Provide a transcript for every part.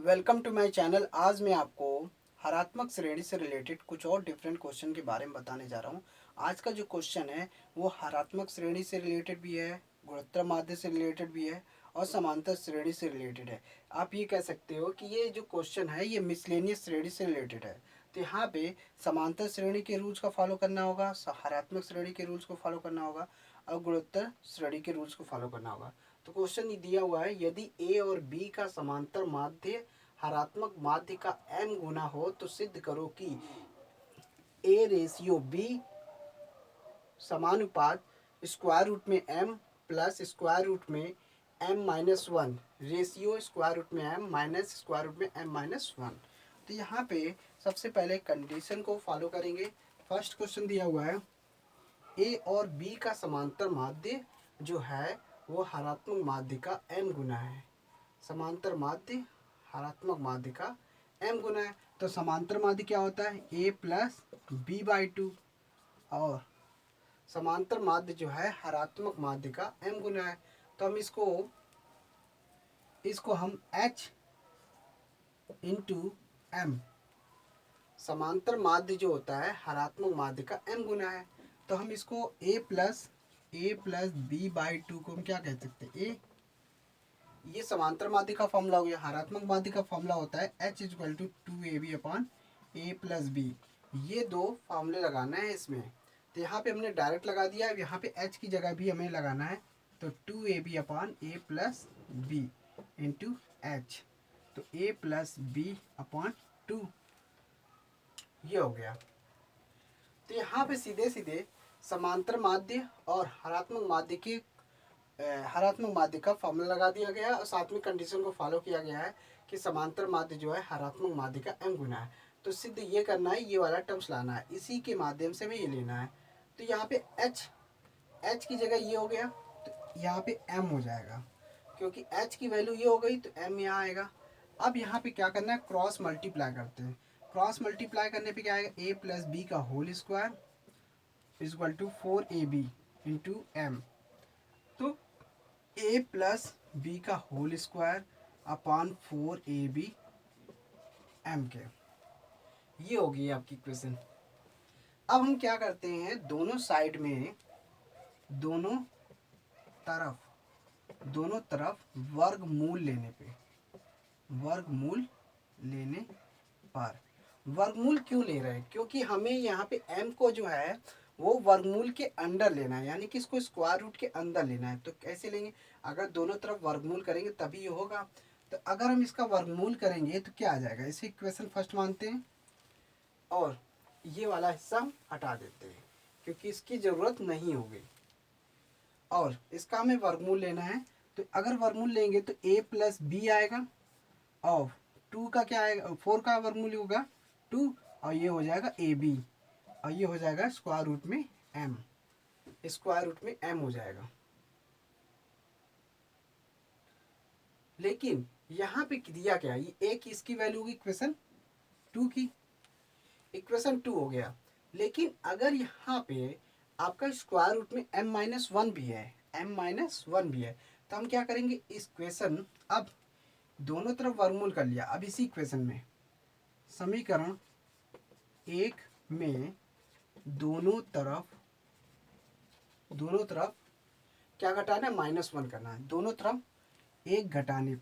Welcome to my channel. आज मैं आपको हरात्मक श्रेणी से रिलेटेड कुछ और डिफरेंट क्वेश्चन के बारे में बताने जा रहा हूँ। आज का जो क्वेश्चन है वो हरात्मक श्रेणी से रिलेटेड भी है, गुणोत्तर माध्य से रिलेटेड भी है और समांतर श्रेणी से रिलेटेड है। आप ये कह सकते हो कि ये जो क्वेश्चन है ये मिसलेनियस श्रेणी से रिलेटेड है। तो यहाँ पे समांतर श्रेणी के रूल्स का फॉलो करना होगा, हरात्मक श्रेणी के रूल्स को फॉलो करना होगा और गुणोत्तर श्रेणी के रूल्स को फॉलो करना होगा। तो क्वेश्चन ये दिया हुआ है, यदि ए और बी का समांतर माध्य हरात्मक माध्य का m गुना हो तो सिद्ध करो कि a रेशियो b समानुपात स्क्वायर रूट में m प्लस स्क्वायर रूट में m minus one ratio square root में m माइनस स्क्वायर रूट में m माइनस वन। तो यहाँ पे सबसे पहले कंडीशन को फॉलो करेंगे। फर्स्ट क्वेश्चन दिया हुआ है, a और b का समांतर माध्य जो है वो हरात्मक माध्य का m गुना है। समांतर माध्य हरात्मक माध्य का m गुना है। तो समांतर माध्य क्या होता है, a plus B by two, और समांतर माध्य जो है हरात्मक माध्य का m गुना है। तो हम इसको हम h इंटू एम, समांतर माध्य जो होता है हरात्मक माध्य का m गुना है। तो हम इसको a plus B by two को हम क्या कह सकते हैं, a। ये समांतर माध्य का फॉर्मूला हो गया। हरात्मक माध्य का फॉर्मूला होता है h equal to two A B upon A plus B. ये दो फॉर्मूले लगाना है इसमें। तो यहाँ पे हमने डायरेक्ट लगा दिया है, यहाँ पे h की जगह भी हमें लगाना है। तो two A B upon A plus B into H, तो A plus B upon two, ये हो गया। तो यहाँ पे सीधे सीधे समांतर माध्य और हरात्मक माध्य का फॉर्मूला लगा दिया गया है और साथ में कंडीशन को फॉलो किया गया है कि समांतर माध्य जो है हरात्मक माध्य का m गुना है। तो सिद्ध ये करना है, ये वाला टर्म्स लाना है, इसी के माध्यम से हमें ये लेना है। तो यहाँ पे h की जगह ये हो गया, तो यहाँ पे m हो जाएगा, क्योंकि h की वैल्यू ये हो गई तो m यहाँ आएगा। अब यहाँ पे क्या करना है, क्रॉस मल्टीप्लाई करते हैं। क्रॉस मल्टीप्लाई करने पे क्या आएगा, a प्लस बी का whole square equal to 4ab into M. तो a प्लस बी का whole square upon 4ab m के, ये होगी आपकी इक्वेशन। अब हम क्या करते हैं, दोनों साइड में दोनों तरफ वर्गमूल लेने पर वर्गमूल क्यों ले रहे हैं, क्योंकि हमें यहाँ पे m को जो है वो वर्गमूल के अंदर लेना है, यानी कि इसको स्क्वायर रूट के अंदर लेना है। तो कैसे लेंगे, अगर दोनों तरफ वर्गमूल करेंगे तभी ये होगा। तो अगर हम इसका वर्गमूल करेंगे तो क्या आ जाएगा, इसे इक्वेशन फर्स्ट मानते हैं और ये वाला हिस्सा हम हटा देते हैं क्योंकि इसकी ज़रूरत नहीं होगी, और इसका हमें वर्गमूल लेना है। तो अगर वर्गमूल लेंगे तो a प्लस बी आएगा और टू का क्या आएगा, फोर का वर्गमूल होगा टू, और ये हो जाएगा ए बी, और ये हो जाएगा स्क्वायर रूट में m, स्क्वायर रूट में m हो जाएगा। लेकिन यहाँ पे दिया क्या, ये a की इसकी वैल्यू होगी इक्वेशन टू की, इक्वेशन टू हो गया। लेकिन अगर यहाँ पे आपका स्क्वायर रूट में m माइनस वन भी है, तो हम क्या करेंगे, इस इक्वेशन, अब दोनों तरफ वर्गमूल कर लिया। अब इसी इक्वेशन में समीकरण एक में दोनों तरफ क्या घटाना है, माइनस वन करना है। दोनों तरफ एक घटाने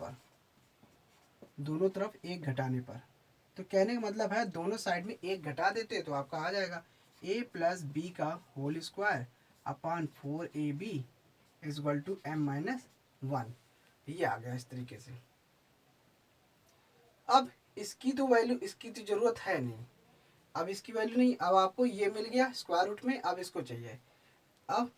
पर, तो कहने का मतलब है दोनों साइड में एक घटा देते तो आपका आ जाएगा a प्लस बी का whole square upon 4ab equal to m minus one. ये आ गया इस तरीके से। अब इसकी तो ज़रूरत है नहीं, अब इसकी वैल्यू नहीं, अब आपको ये मिल गया स्क्वायर रूट में, अब इसको चाहिए। अब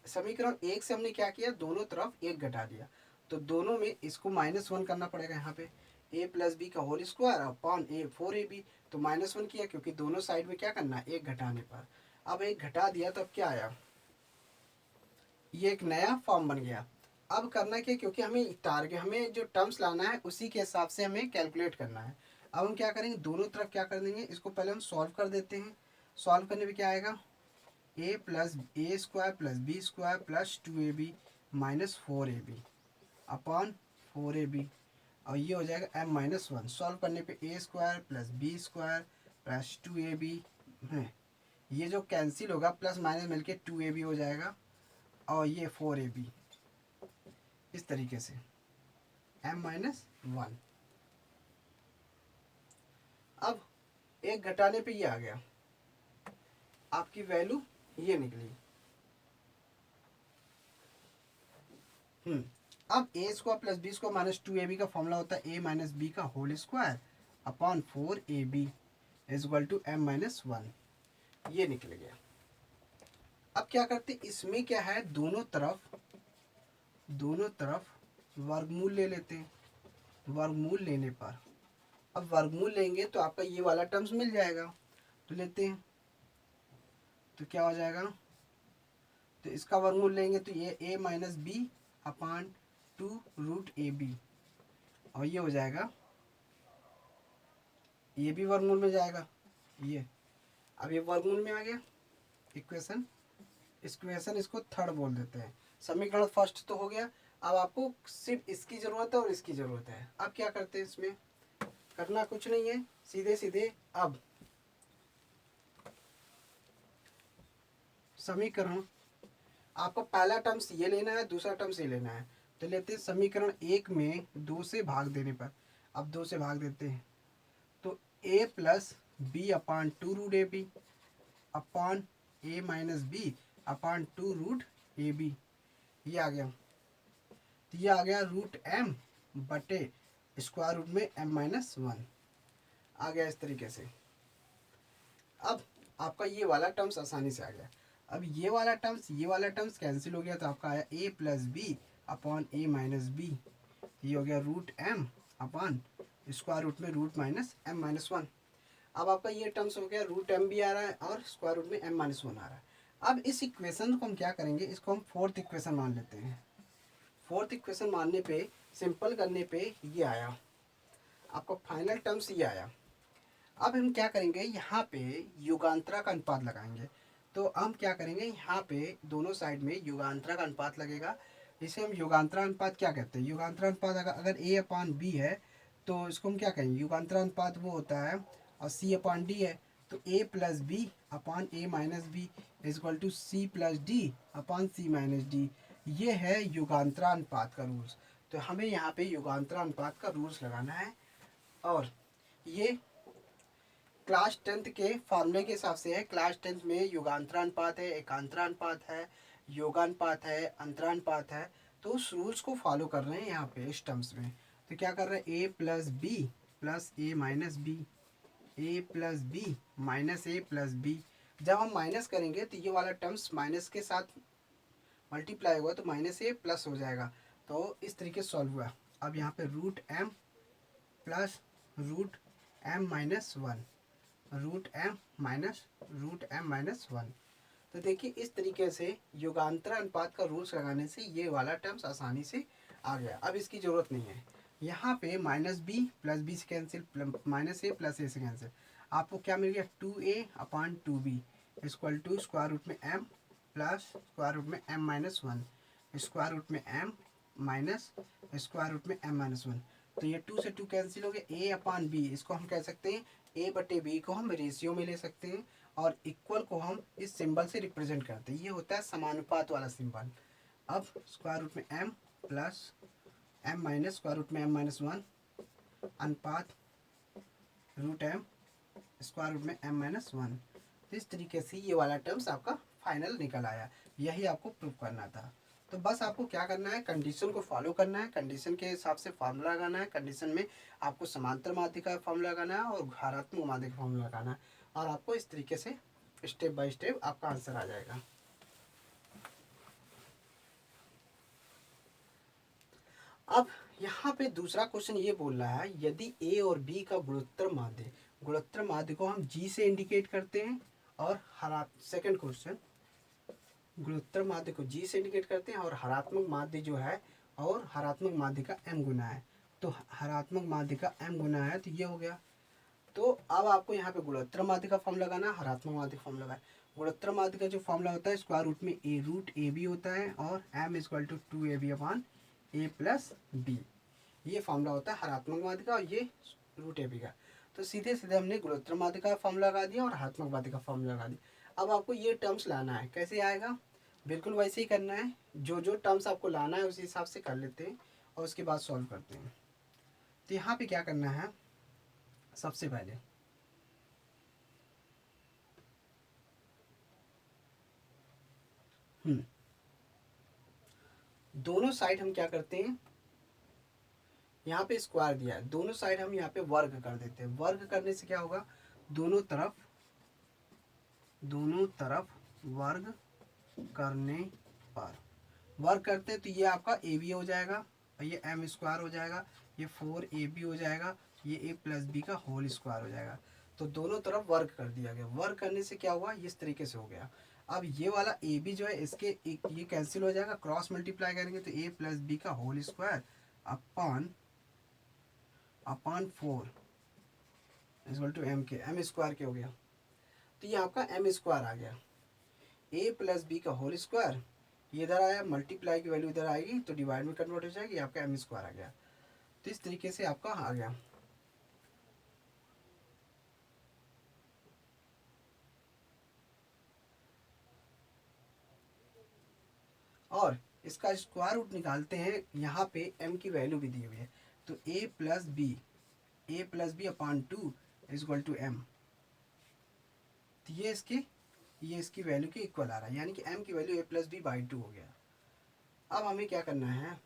समीकरण एक से हमने क्या किया, दोनों तरफ एक घटा दिया, तो दोनों में इसको माइनस वन करना पड़ेगा। यहाँ पे a प्लस बी का होल स्क्वायर अपॉन 4ab, तो माइनस वन किया क्योंकि दोनों साइड में क्या करना है, एक घटाने पर। अब एक घटा दिया तो अब क्या आया, ये एक नया फॉर्म बन गया। अब करना क्या, क्योंकि हमें जो टर्म्स लाना है उसी के हिसाब से हमें कैलकुलेट करना है। अब हम क्या करेंगे, दोनों तरफ क्या कर देंगे, इसको पहले हम सॉल्व कर देते हैं। सॉल्व करने पे क्या आएगा, a plus A square plus B square plus two A B minus 4ab upon 4ab। और ये हो जाएगा m माइनस वन। सॉल्व करने पे a square plus B square plus 2ab है, ये जो कैंसिल होगा प्लस माइनस मिलके 2ab हो जाएगा और ये 4ab, इस तरीके से m माइनस वन। अब एक घटाने पे ये आ गया, आपकी वैल्यू ये निकली। अब a square plus B square minus 2ab का फॉर्मूला होता है a माइनस बी का whole square upon 4ab is equal to m minus one, ये निकल गया। अब क्या करते, इसमें क्या है, दोनों तरफ वर्गमूल ले लेते हैं। वर्गमूल लेने पर, अब वर्गमूल लेंगे तो आपका ये वाला टर्म्स मिल जाएगा, तो लेते हैं। तो क्या हो जाएगा, तो इसका वर्गमूल लेंगे तो ये a minus B upon 2 root A B, और ये हो जाएगा, ये भी वर्गमूल में जाएगा ये। अब ये वर्गमूल में आ गया इक्वेशन, इक्वेशन इसको थर्ड बोल देते हैं। समीकरण फर्स्ट तो हो गया। अब आपको सिर्फ इसकी ज़रूरत है और इसकी ज़रूरत है। अब क्या करते हैं, इसमें करना कुछ नहीं है, सीधे सीधे अब समीकरण, आपको पहला टर्म्स ये लेना है, दूसरा टर्म्स ये लेना है। तो लेते हैं समीकरण एक में 2 से भाग देने पर, अब 2 से भाग देते हैं तो a plus B upon 2 root A B upon a minus B upon 2 root A B, ये आ गया। तो ये आ गया रूट m बटे स्क्वायर रूट में m माइनस वन आ गया, इस तरीके से। अब आपका ये वाला टर्म्स आसानी से आ गया। अब ये वाला टर्म्स कैंसिल हो गया, तो आपका आया a plus B upon a minus b, ये हो गया root m upon square root में root minus m minus one. अब आपका ये टर्म्स हो गया, रूट m भी आ रहा है और स्क्वायर रूट में m माइनस वन आ रहा है। अब इस इक्वेशन को हम क्या करेंगे, इसको हम फोर्थ इक्वेशन मान लेते हैं। फोर्थ इक्वेशन मानने पे, सिंपल करने पे ये आया, आपका फाइनल टर्म्स ये आया। अब हम क्या करेंगे, यहाँ पे युगांतरा का अनुपात लगाएंगे। तो हम क्या करेंगे, यहाँ पे दोनों साइड में युगांतरा का अनुपात लगेगा। इसे हम युगांतरा अनुपात क्या कहते हैं, युगांतरा अनुपात अगर a अपान बी है तो इसको हम क्या कहेंगे, युगांतरा अनुपात वो होता है, और c अपान डी है तो a plus B upon a minus B is equal to c plus D upon c minus D, ये है युगांतरा अनुपात का रूल्स। तो हमें यहाँ पे युगांतरा अनुपात का रूल्स लगाना है, और ये क्लास 10th के फार्मूले के हिसाब से है। क्लास 10th में युगांतरानुपात है, एकांतरानुपात है, योगानुपात है, अंतरानुपात है। तो उस रूल्स को फॉलो कर रहे हैं यहाँ पे इस टर्म्स में। तो क्या कर रहे हैं, a plus B plus A minus B, A plus B minus A plus B. जब हम माइनस करेंगे तो ये वाला टर्म्स माइनस के साथ मल्टीप्लाई हुआ तो माइनस ए प्लस हो जाएगा। तो इस तरीके से सॉल्व हुआ। अब यहाँ पे root m plus root m minus one, root m minus one. तो देखिए इस तरीके से युगांतरा अनुपात का रूल्स लगाने से ये वाला टर्म्स आसानी से आ गया। अब इसकी ज़रूरत नहीं है। यहाँ पे माइनस बी प्लस बी से cancel, minus A plus A से कैंसिल, आपको क्या मिल गया, 2a upon 2b equal to square root में m प्लस स्क्वायर रूट में m minus one, square root में m माइनस स्क्वायर रूट में m माइनस वन। तो ये 2 से 2 कैंसिल हो गया, a अपान बी, इसको हम कह सकते हैं a बटे बी को हम रेशियो में ले सकते हैं, और इक्वल को हम इस सिंबल से रिप्रेजेंट करते हैं। ये होता है समानुपात वाला सिंबल। अब स्क्वायर रूट में m plus m minus square root में m माइनस वन अनुपात रूट m स्क्वायर रूट में m माइनस वन। तो इस तरीके से ये वाला टर्म्स आपका फाइनल निकल आया। यही आपको प्रूव करना था। तो बस आपको क्या करना है, कंडीशन को फॉलो करना है, कंडीशन के हिसाब से फार्मूला लगाना है। कंडीशन में आपको समांतर माध्य का फार्मूला लगाना है और घातात्मक माध्य का फार्मूला लगाना है, और आपको इस तरीके से स्टेप बाय स्टेप आपका आंसर आ जाएगा। अब यहाँ पे दूसरा क्वेश्चन ये बोल रहा है, यदि a और b का गुणोत्तर माध्य को हम g से इंडिकेट करते हैं, और सेकंड क्वेश्चन, गुणोत्तर माध्य को g से इंडिकेट करते हैं और हरात्मक माध्य जो है, और हरात्मक माध्य का m गुना है। तो हरात्मक माध्य का m गुना है, तो ये हो गया। तो अब आपको यहाँ पे गुणोत्तर माध्य का फॉर्म लगाना है, हरात्मक माध्य का फॉर्म लगाना है। गुणोत्तर माध्य का जो फॉर्मूला होता है, स्क्वायर रूट में रूट ए बी होता है, और m equal to 2ab upon a plus B. ये फॉर्मूला होता है हरात्मक माध्य का और ये रूट ए बी का। तो सीधे सीधे हमने गुणोत्तर माध्य का फॉर्मूला लगा दिया और हरात्मक माध्य का फॉर्मूला लगा दिया। अब आपको ये टर्म्स लाना है, कैसे आएगा, बिल्कुल वैसे ही करना है, जो जो टर्म्स आपको लाना है उसी हिसाब से कर लेते हैं और उसके बाद सॉल्व करते हैं। तो यहाँ पे क्या करना है, सबसे पहले दोनों साइड हम क्या करते हैं, यहाँ पे स्क्वायर दिया है, दोनों साइड हम यहाँ पे वर्ग कर देते हैं। वर्ग करने से क्या होगा, दोनों तरफ वर्ग करने पर, वर्ग करते हैं तो ये आपका ए बी हो जाएगा और ये एम स्क्वायर हो जाएगा, ये 4ab हो जाएगा, ये a प्लस बी का होल स्क्वायर हो जाएगा। तो दोनों तरफ वर्ग कर दिया गया। वर्ग करने से क्या हुआ, इस तरीके से हो गया। अब ये वाला ए बी जो है इसके ये कैंसिल हो जाएगा, क्रॉस मल्टीप्लाई करेंगे तो a प्लस बी का whole square upon 4 equal to M के, एम स्क्वायर के हो गया। तो ये आपका एम स्क्वायर आ गया, a प्लस बी का होल स्क्वायर, ये इधर आया, मल्टीप्लाई की वैल्यू इधर आएगी तो डिवाइड में कन्वर्ट हो जाएगी, आपका एम स्क्वायर आ गया। तो इस तरीके से आपका आ गया। और इसका स्क्वायर रूट निकालते हैं, यहाँ पे m की वैल्यू भी दी हुई है, तो a plus B upon 2 equal to m। तो ये इसकी वैल्यू के इक्वल आ रहा है, यानी कि m की value a plus B by 2 हो गया। अब हमें क्या करना है,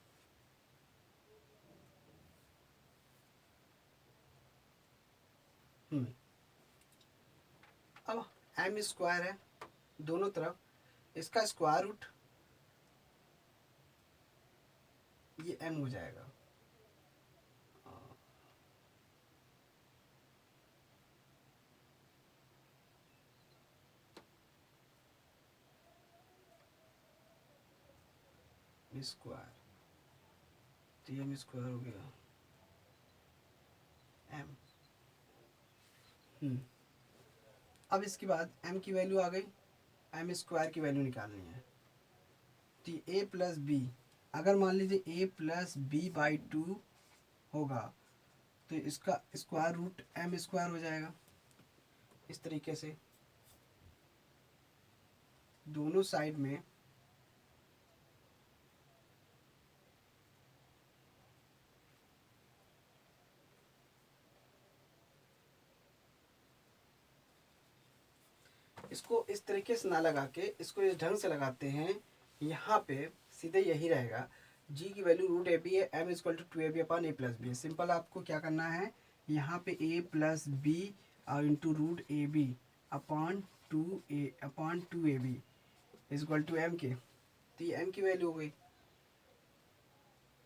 अब m स्क्वायर है दोनों तरफ, इसका स्क्वायर रूट ये m हो जाएगा। स्क्वायर तो ये m स्क्वायर हो गया m। अब इसके बाद m की वैल्यू आ गई, m स्क्वायर की वैल्यू निकालनी है। तो a प्लस बी, अगर मान लीजिए a प्लस बी बाई 2 होगा तो इसका स्क्वायर रूट m स्क्वायर हो जाएगा। इस तरीके से दोनों साइड में इसको इस तरीके से ना लगा के इसको इस ढंग से लगाते हैं, यहाँ पे सीधे यही रहेगा, g की वैल्यू रूट ए बी है, m equal to 2ab upon a plus B. Simple आपको क्या करना है, यहाँ पे a plus B into root A B upon 2ab equal to m के, तो ये m की वैल्यू हो गई।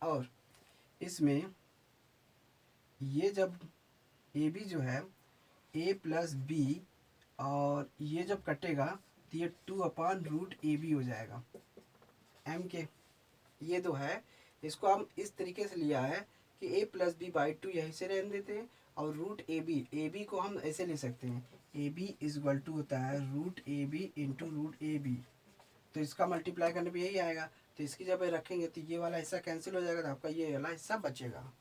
और इसमें ये जब ए बी जो है a प्लस बी और ये जब कटेगा तो ये 2 अपॉन रूट ए बी हो जाएगा m के। ये तो है, इसको हम इस तरीके से लिया है कि a प्लस बी बाई 2 यहीं से रहने देते हैं, और रूट ए बी को हम ऐसे ले सकते हैं, ए बी इक्वल टू होता है root A B into root A B. तो इसका मल्टीप्लाई करने पे यही आएगा, तो इसकी जब रखेंगे तो ये वाला हिस्सा कैंसिल हो जाएगा, तो आपका ये वाला हिस्सा बचेगा।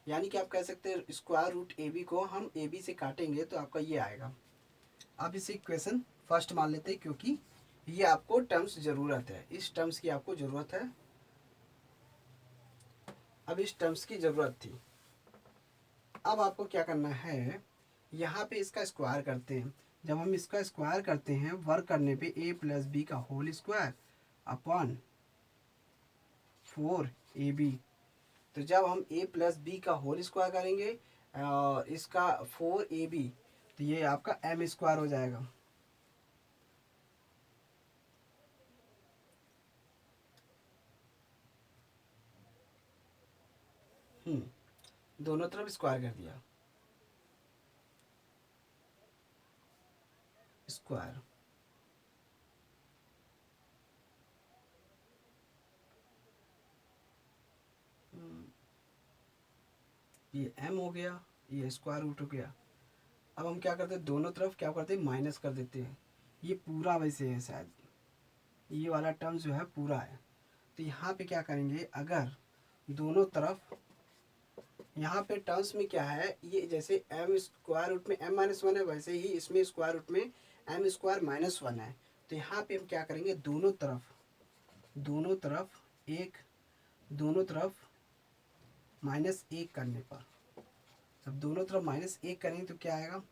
यानी कि आप कह सकते हैं स्क्वायर रूट ए बी को हम ए बी से काटेंगे तो आपका ये आएगा। अब इसे इक्वेशन फर्स्ट मान लेते हैं, क्योंकि ये आपको टर्म्स ज़रूरत है, इस टर्म्स की आपको ज़रूरत है। अब इस टर्म्स की ज़रूरत थी। अब आपको क्या करना है, यहाँ पे इसका स्क्वायर करते हैं। जब हम इसका स्क्वायर करते हैं वर्क करने पे a प्लस बी का होल स्क्वायर अपॉन 4ab, तो जब हम a प्लस बी का होल स्क्वायर करेंगे इसका 4ab, तो ये आपका m स्क्वायर हो जाएगा। दोनों तरफ स्क्वायर कर दिया, स्क्वायर ये m हो गया, ये स्क्वायर रूट हो गया। अब हम क्या करते हैं, दोनों तरफ क्या करते हैं, माइनस कर देते हैं। ये पूरा वैसे है, शायद ये वाला टर्म जो है पूरा है। तो यहाँ पे क्या करेंगे, अगर दोनों तरफ यहाँ पे टर्म्स में क्या है, ये जैसे एम स्क्वायर रूट में एम माइनस वन है, वैसे ही इसमें स्क्वायर रूट में एम स्क्वायर माइनस वन है। तो यहाँ पे हम क्या करेंगे, दोनों तरफ माइनस एक करने पर, जब दोनों तरफ माइनस एक करेंगे तो क्या आएगा,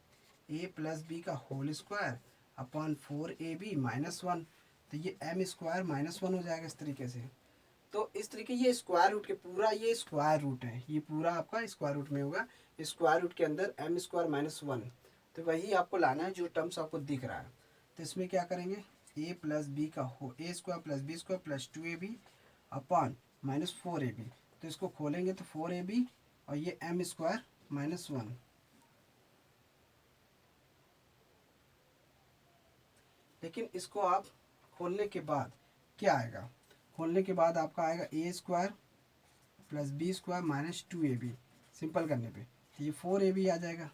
ए प्लस बी का whole square upon 4ab minus one. तो ये एम स्क्वायर माइनस वन हो जाएगा इस तरीके से। तो इस तरीके ये स्क्वायर रूट के पूरा ये स्क्वायर रूट है, ये पूरा आपका स्क्वायर रूट में होगा, स्क्वायर रूट के अंदर एम स्क्वायर माइनस वन। तो वही आपको लाना है जो टर्म्स आपको दिख रहा है। तो इसमें क्या करेंगे, ए प्लस बी का हो a square plus B square plus 2ab upon minus 4ab। तो इसको खोलेंगे तो 4ab और ये एम स्क्वायर माइनस वन। लेकिन इसको आप खोलने के बाद क्या आएगा, खोलने के बाद आपका आएगा a square plus B square minus 2ab। Simple करने पे तो ये 4ab आ जाएगा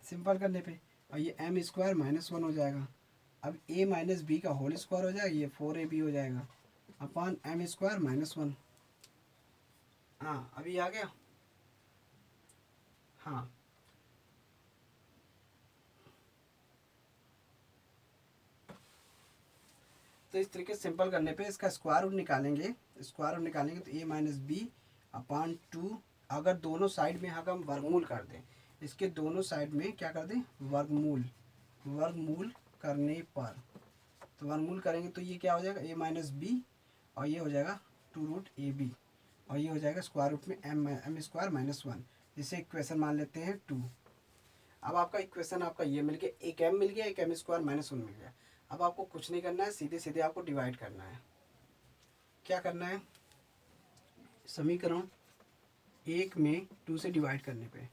सिंपल करने पे, और ये एम स्क्वायर माइनस वन हो जाएगा। अब ए माइनस बी का होल स्क्वायर हो जाएगा, ये 4ab हो जाएगा upon M square minus one. हाँ अभी आ गया। हाँ तो इस तरीके से सिंपल करने पे इसका स्क्वायर रूट निकालेंगे, तो ए माइनस बी अपॉन टू। अगर दोनों साइड में अगर हम वर्गमूल कर दें, इसके दोनों साइड में क्या कर दें, वर्गमूल करने पर, तो वर्गमूल करेंगे तो ये क्या हो जाएगा, ए माइनस बी और ये हो जाएगा 2√ab और ये हो जाएगा स्क्वायर रूट में एम स्क्वायर माइनस वन। इसे इक्वेशन मान लेते हैं 2। अब आपका इक्वेशन आपका ये मिल गया, एक एम मिल गया, एक एम स्क्वायर माइनस वन मिल गया। अब आपको कुछ नहीं करना है, सीधे सीधे आपको डिवाइड करना है। क्या करना है, समीकरण एक में 2 से डिवाइड करने पे,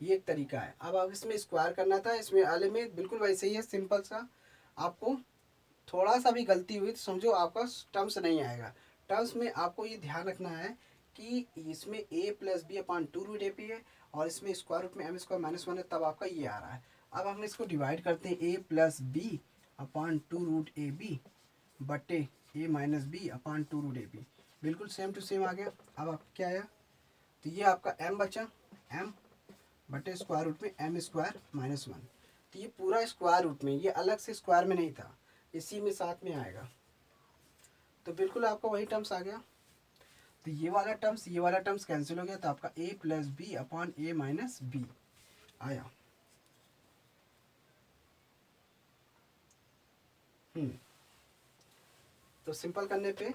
ये एक तरीका है। अब आप इसमें स्क्वायर करना था, इसमें वाले में बिल्कुल वैसे ही है, सिंपल सा। आपको थोड़ा सा भी गलती हुई तो समझो आपका टर्म्स नहीं आएगा। टर्म्स में आपको ये ध्यान रखना है कि इसमें ए प्लस बी अपॉन 2√ab है और इसमें स्क्वायर रूट में एम स्क्वायर माइनस वन है, तब आपका ये आ रहा है। अब हम इसको डिवाइड करते हैं, ए प्लस बी अपॉन 2√ab बटे ए माइनस बी अपॉन 2√ab। बिल्कुल सेम टू सेम आ गया। अब आप क्या आया, तो ये आपका m बचा, m बटे स्क्वायर रूट में एम स्क्वायर माइनस वन। तो ये पूरा स्क्वायर रूट में, ये अलग से स्क्वायर में नहीं था, इसी में साथ में आएगा। तो बिल्कुल आपका वही टर्म्स आ गया। तो ये वाला टर्म्स कैंसिल हो गया, तो आपका a plus B upon A minus B आया। तो सिंपल करने पे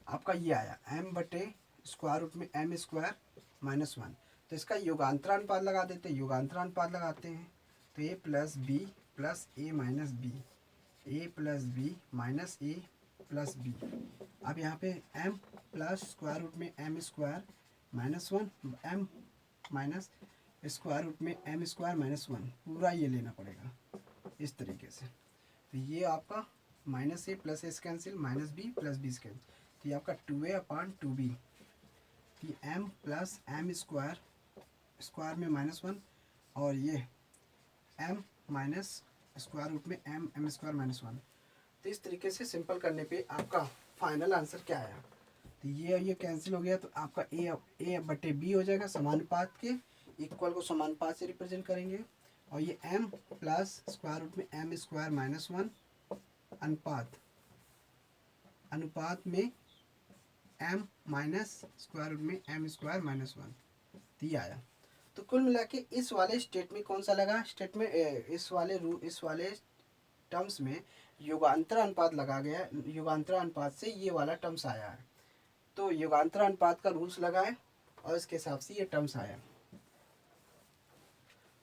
आपका ये आया m बटे स्क्वायर रूट में एम स्क्वायर माइनस वन। तो इसका योगांतरानुपात लगा देते हैं, योगांतरानुपात लगाते हैं तो a plus B plus A minus B, A plus B minus A plus B. अब यहाँ पे m प्लस स्क्वायर रूट में M square minus one, m minus square root में एम स्क्वायर माइनस वन, पूरा ये लेना पड़ेगा इस तरीके से। तो ये आपका माइनस ए plus s cancel, minus B plus b cancel, तो ये आपका 2a अपॉन 2b। ये m plus m square square में माइनस वन और ये m माइनस स्क्वायर रूट में एम स्क्वायर माइनस वन। तो इस तरीके से सिंपल करने पे आपका फाइनल आंसर क्या आया, तो ये कैंसिल हो गया, तो आपका ए बटे बी हो जाएगा, समानुपात के इक्वल को समानुपात से रिप्रेजेंट करेंगे। और ये m प्लस स्क्वायर रूट में एम स्क्वायर माइनस वन अनुपात में m माइनस स्क्वायर रूट में एम स्क्वायर माइनस वन दिया आया। तो कुल मिला के इस वाले स्टेट में कौन सा लगा, स्टेट में इस वाले टर्म्स में युगांतर अनुपात लगा गया, युगांतर अनुपात से ये वाला टर्म्स आया है। तो युगांतर अनुपात का रूल्स लगा है और इसके हिसाब से ये टर्म्स आया।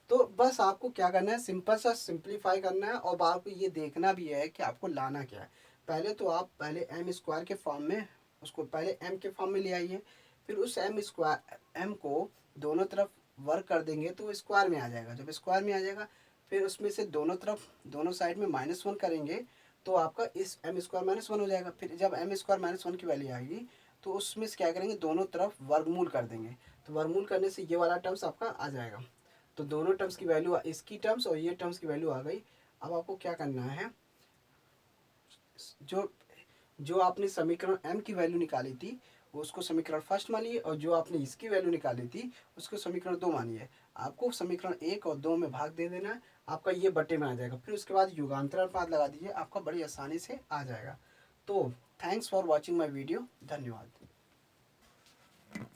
तो बस आपको क्या करना है, सिंपल सा सिंप्लीफाई करना है और आपको ये देखना भी है कि आपको लाना क्या है। पहले तो आप पहले एम स्क्वायर के फॉर्म में उसको पहले एम के फॉर्म में ले आइए, फिर उस एम को दोनों तरफ वर्क कर देंगे तो स्क्वायर में आ जाएगा। जब स्क्वायर में आ जाएगा फिर उसमें से दोनों साइड में माइनस वन करेंगे तो आपका इस एम स्क्वायर माइनस वन हो जाएगा। फिर जब एम स्क्वायर माइनस वन की वैल्यू आएगी तो उसमें से क्या करेंगे, दोनों तरफ वर्गमूल कर देंगे। तो वर्गमूल करने से ये वाला टर्म्स आपका आ जाएगा। तो दोनों टर्म्स की वैल्यू, इसकी टर्म्स और ये टर्म्स की वैल्यू आ गई। अब आपको क्या करना है, जो जो आपने समीकरण m की वैल्यू निकाली थी वो उसको समीकरण फर्स्ट मानिए, और जो आपने इसकी वैल्यू निकाली थी उसको समीकरण 2 मानिए। आपको समीकरण 1 और 2 में भाग दे देना है, आपका ये बटे में आ जाएगा। फिर उसके बाद युगांतर अनुपात लगा दीजिए, आपका बड़ी आसानी से आ जाएगा। तो thanks for watching my video, धन्यवाद।